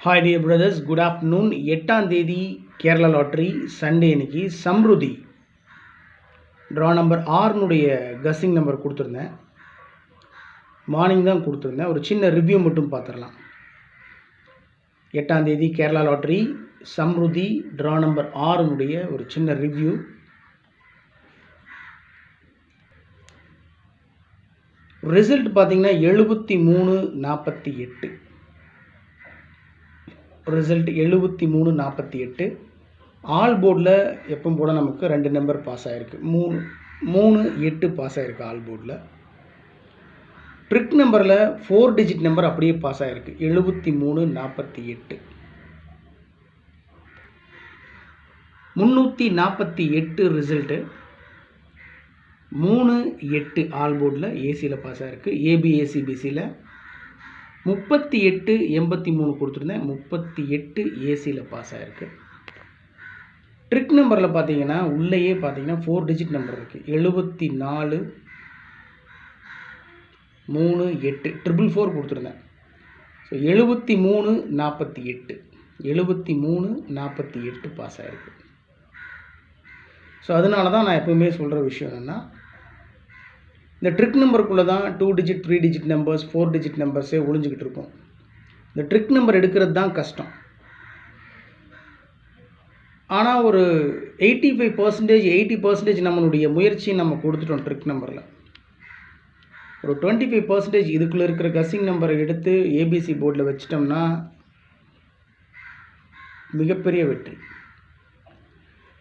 Hi dear brothers, good afternoon. 8ஆம் தேதி Kerala lottery Sunday இன்னைக்கு சம்ருதி ட்ரா நம்பர் 6னுடைய கஸ்ஸிங் நம்பர் கொடுத்துருந்தேன். மார்னிங் தான் கொடுத்துருந்தேன். ஒரு சின்ன ரிவ்யூ மட்டும் பார்த்துடலாம். 8ஆம் தேதி Kerala lottery Samruthi draw number 6னுடைய ஒரு சின்ன ரிவ்யூ. ரிசல்ட் பார்த்தீங்கன்னா 73-48. ரிசல்ட் 73-48. ஆல் போர்டில் எப்பவும் போல் நமக்கு 2 நம்பர் பாஸ் ஆகிருக்கு. 3-8 பாஸ் ஆகிருக்கு ஆல் போர்டில். ட்ரிக் நம்பரில் 4 டிஜிட் நம்பர் அப்படியே பாஸ் ஆகிருக்கு. 73-48. 348 ரிசல்ட்டு. 3-8 ஆல் போர்டில் ஏசியில் பாஸ் ஆகிருக்கு. ஏபிஏசிபிசியில் 38-83 கொடுத்துருந்தேன். 38 ஏசியில் பாஸ் ஆகிருக்கு. ட்ரிக் நம்பரில் பார்த்தீங்கன்னா உள்ளேயே பார்த்தீங்கன்னா 4 டிஜிட் நம்பர் இருக்குது. 74-38 444 கொடுத்துருந்தேன். ஸோ 73-48 73-48 பாஸ் ஆகிருக்கு. ஸோ அதனால தான் நான் எப்போவுமே சொல்கிற விஷயம் என்னென்னா, இந்த ட்ரிக் நம்பருக்குள்ளே தான் 2 டிஜிட் 3 டிஜிட் நம்பர்ஸ் 4 டிஜிட் நம்பர்ஸே ஒழிஞ்சிக்கிட்டு இருக்கும். இந்த ட்ரிக் நம்பர் எடுக்கிறது தான் கஷ்டம். ஆனால் ஒரு 85% 80% நம்மளுடைய முயற்சியை நம்ம கொடுத்துட்டோம் ட்ரிக் நம்பரில். ஒரு 25% இதுக்குள்ளே இருக்கிற கஸ்ஸிங் நம்பரை எடுத்து ஏபிசி போர்டில் வச்சிட்டோம்னா மிகப்பெரிய வெற்றி.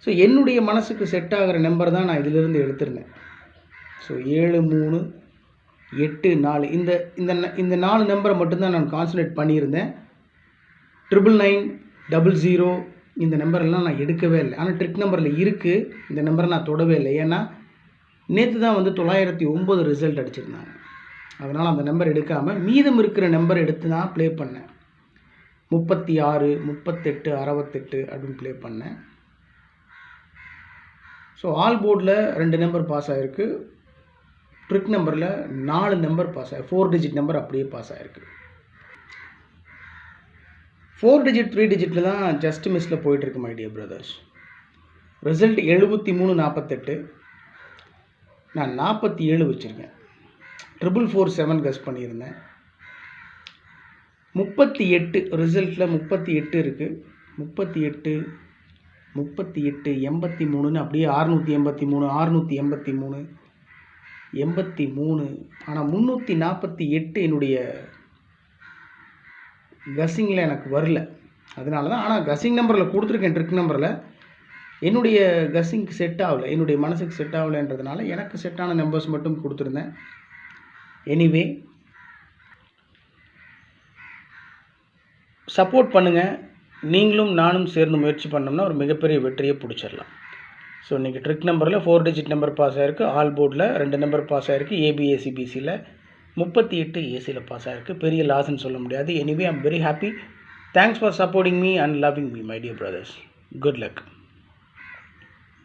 ஸோ என்னுடைய மனசுக்கு செட் ஆகிற நம்பர் தான் நான் இதிலிருந்து எடுத்திருந்தேன். ஸோ 7-3-8-4 இந்த 4 நம்பரை மட்டும்தான் நான் கான்சன்ட்ரேட் பண்ணியிருந்தேன். 99-00 இந்த நம்பரெல்லாம் நான் எடுக்கவே இல்லை. ஆனால் ட்ரிக் நம்பரில் இருக்குது. இந்த நம்பரை நான் தொடவே இல்லை. ஏன்னா நேற்று தான் 909 ரிசல்ட் அடிச்சிருந்தாங்க. அதனால் அந்த நம்பர் எடுக்காமல் மீதம் இருக்கிற நம்பர் எடுத்து தான் ப்ளே பண்ணேன். 36, 38, 68 அப்படின்னு ப்ளே பண்ணேன். ஸோ ஆல் போர்டில் 2 நம்பர் பாஸ் ஆகிருக்கு. ட்ரிக் நம்பரில் 4 நம்பர் பாஸ் ஆகி 4 டிஜிட் நம்பர் அப்படியே பாஸ் ஆகிருக்கு. 4 டிஜிட் 3 டிஜிட்டில் தான் ஜஸ்ட் மிஸ்ஸில் போயிட்டுருக்கு மை டியர் பிரதர்ஸ். ரிசல்ட் 73-48. நான் 47 வச்சுருக்கேன். 447 கஸ் பண்ணியிருந்தேன். 38 ரிசல்ட்டில் 38 இருக்குது. 38 83ன்னு அப்படியே 683 683 83. ஆனால் 348 என்னுடைய கஸ்ஸிங்கில் எனக்கு வரல. அதனால தான். ஆனால் கஸ்ஸிங் நம்பரில் கொடுத்துருக்கேன். ட்ரிக் நம்பரில் என்னுடைய கஸ்ஸிங்க்கு செட் ஆகலை. என்னுடைய மனசுக்கு செட் ஆகலைன்றதுனால எனக்கு செட்டான நம்பர்ஸ் மட்டும் கொடுத்துருந்தேன். எனிவே சப்போர்ட் பண்ணுங்கள். நீங்களும் நானும் சேர்ந்து முயற்சி பண்ணோம்னா ஒரு மிகப்பெரிய வெற்றியை பிடிச்சிடலாம். ஸோ இன்றைக்கி ட்ரிக் நம்பரில் 4 டிஜிட் நம்பர் பாஸ் ஆகிருக்கு. ஆல் போர்டில் 2 நம்பர் பாஸ் ஆகிருக்கு. ஏபிஏசிபிசியில் 38 ஏசியில் பாஸ் ஆகிருக்கு. பெரிய லாஸ்ன்னு சொல்ல முடியாது. Anyway I am very happy. Thanks for supporting me and loving me my dear brothers. Good luck.